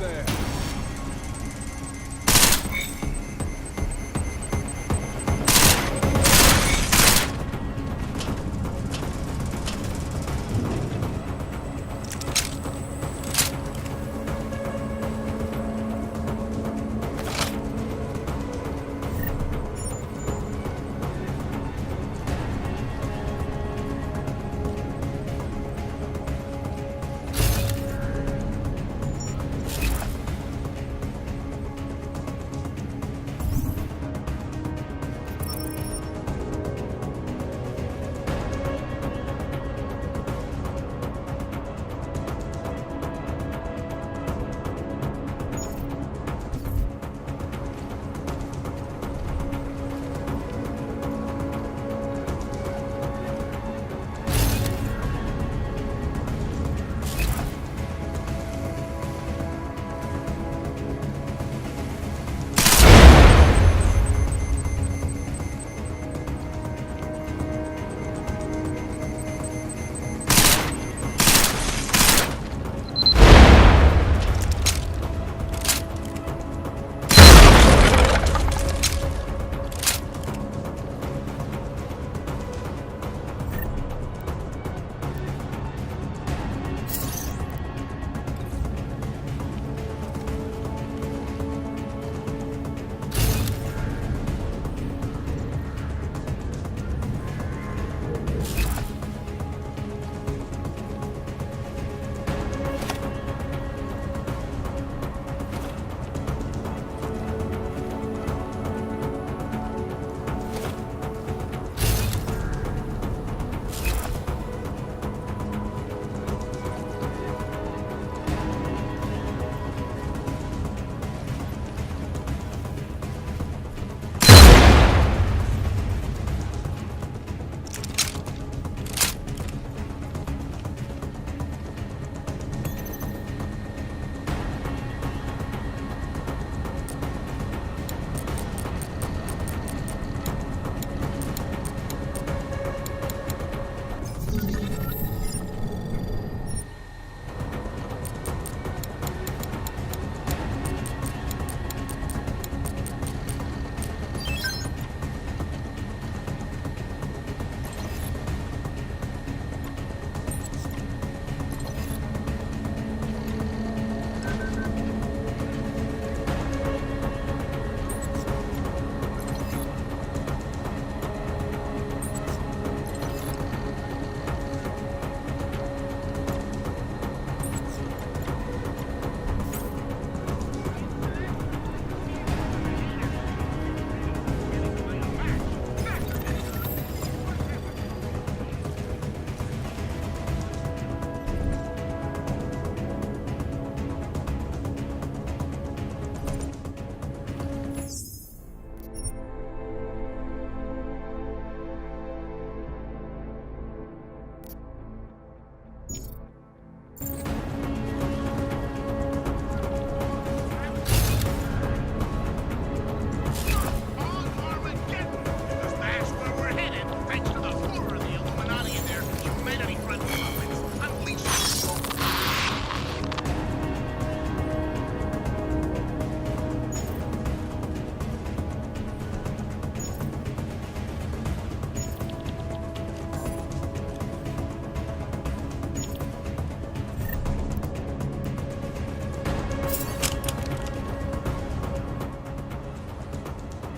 there.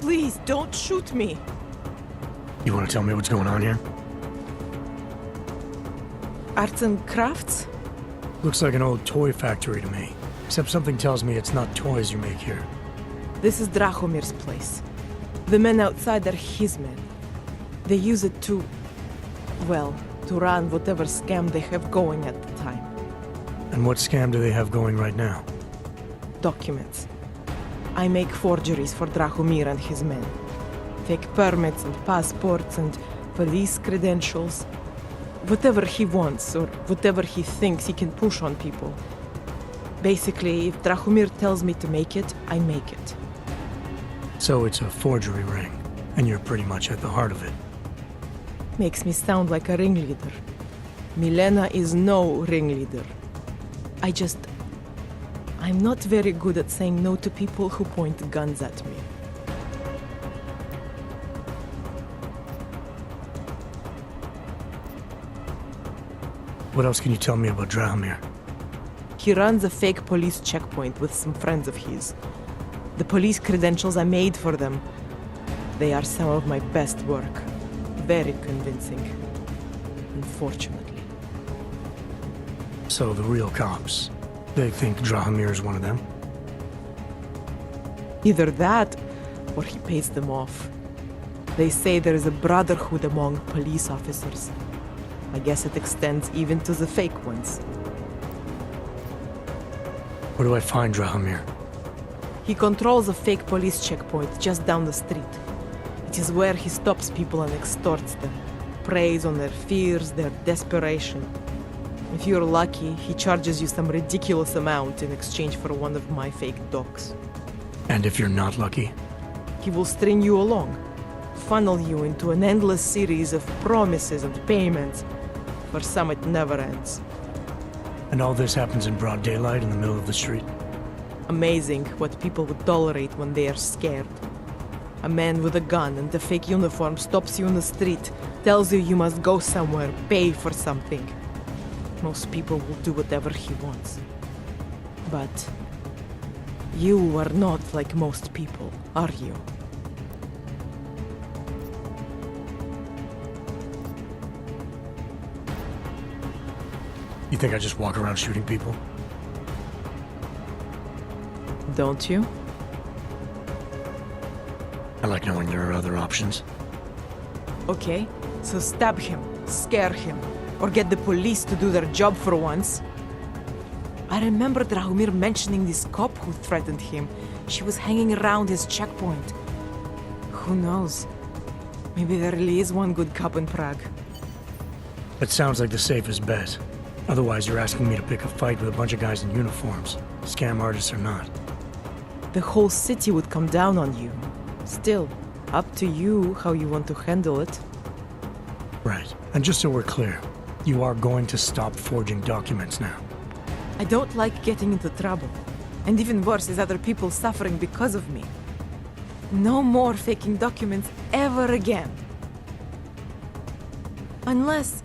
Please, don't shoot me. You want to tell me what's going on here? Arts and crafts? Looks like an old toy factory to me. Except something tells me it's not toys you make here. This is Drahomir's place. The men outside are his men. They use it to... well, to run whatever scam they have going at the time. And what scam do they have going right now? Documents. I make forgeries for Drahomir and his men. Fake permits and passports and police credentials. Whatever he wants, or whatever he thinks he can push on people. Basically, if Drahomir tells me to make it, I make it. So it's a forgery ring, and you're pretty much at the heart of it. Makes me sound like a ringleader. Milena is no ringleader. I just I'm not very good at saying no to people who point guns at me. What else can you tell me about Drahomir? He runs a fake police checkpoint with some friends of his. The police credentials I made for them, they are some of my best work. Very convincing. Unfortunately. So the real cops, they think Drahomir is one of them? Either that, or he pays them off. They say there is a brotherhood among police officers. I guess it extends even to the fake ones. Where do I find Drahomir? He controls a fake police checkpoint just down the street. It is where he stops people and extorts them, preys on their fears, their desperation. If you're lucky, he charges you some ridiculous amount in exchange for one of my fake docs. And if you're not lucky? He will string you along, funnel you into an endless series of promises and payments. For some, it never ends. And all this happens in broad daylight in the middle of the street? Amazing what people would tolerate when they are scared. A man with a gun and a fake uniform stops you in the street, tells you you must go somewhere, pay for something. Most people will do whatever he wants. But you are not like most people, are you? You think I just walk around shooting people? Don't you? I like knowing there are other options. Okay, so stab him, scare him, or get the police to do their job for once. I remember Drahomir mentioning this cop who threatened him. She was hanging around his checkpoint. Who knows? Maybe there really is one good cop in Prague. That sounds like the safest bet. Otherwise, you're asking me to pick a fight with a bunch of guys in uniforms, scam artists or not. The whole city would come down on you. Still, up to you how you want to handle it. Right. And just so we're clear, you are going to stop forging documents now. I don't like getting into trouble. And even worse is other people suffering because of me. No more faking documents ever again. Unless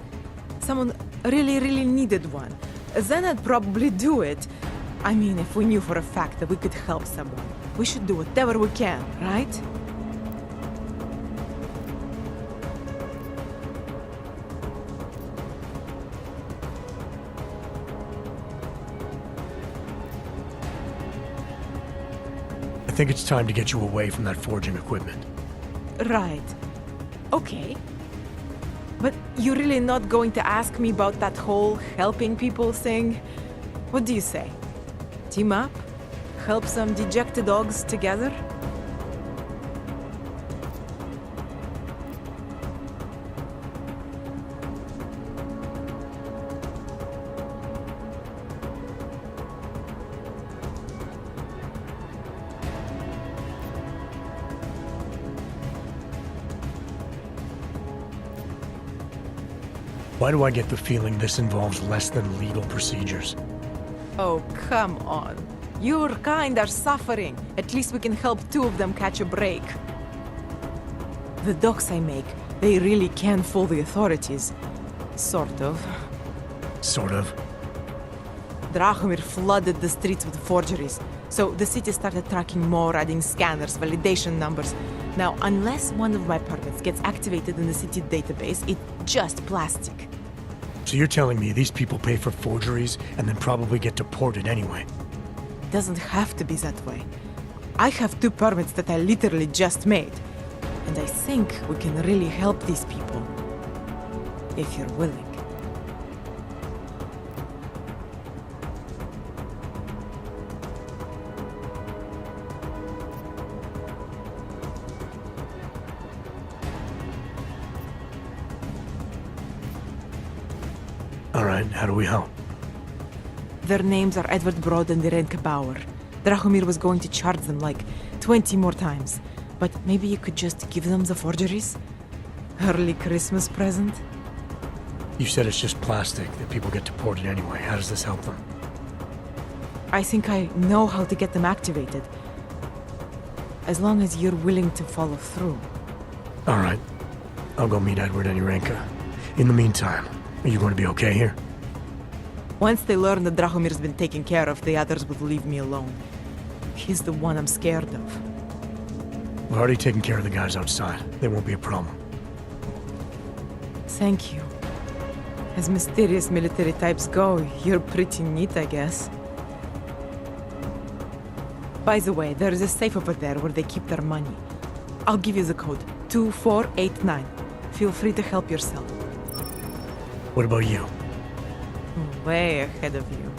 someone really needed one. Then I'd probably do it. I mean, if we knew for a fact that we could help someone, we should do whatever we can, right? I think it's time to get you away from that forging equipment. Right. Okay. But you're really not going to ask me about that whole helping people thing? What do you say? Team up? Help some dejected dogs together? Why do I get the feeling this involves less than legal procedures? Oh, come on. Your kind are suffering. At least we can help two of them catch a break. The docs I make, they really can fool the authorities. Sort of. Sort of. Drahomir flooded the streets with forgeries. So the city started tracking more, adding scanners, validation numbers. Now, unless one of my permits gets activated in the city database, it's just plastic. So you're telling me these people pay for forgeries and then probably get deported anyway? It doesn't have to be that way. I have 2 permits that I literally just made. And I think we can really help these people. If you're willing. All right, how do we help? Their names are Edward Broad and Irenka Bauer. Drahomir was going to charge them like 20 more times. But maybe you could just give them the forgeries? Early Christmas present? You said it's just plastic, that people get deported anyway. How does this help them? I think I know how to get them activated. As long as you're willing to follow through. All right. I'll go meet Edward and Yurenka. In the meantime, are you going to be okay here? Once they learn that Drahomir's been taken care of, the others will leave me alone. He's the one I'm scared of. We've already taken care of the guys outside. They won't be a problem. Thank you. As mysterious military types go, you're pretty neat, I guess. By the way, there is a safe over there where they keep their money. I'll give you the code. 2489. Feel free to help yourself. What about you? Way ahead of you.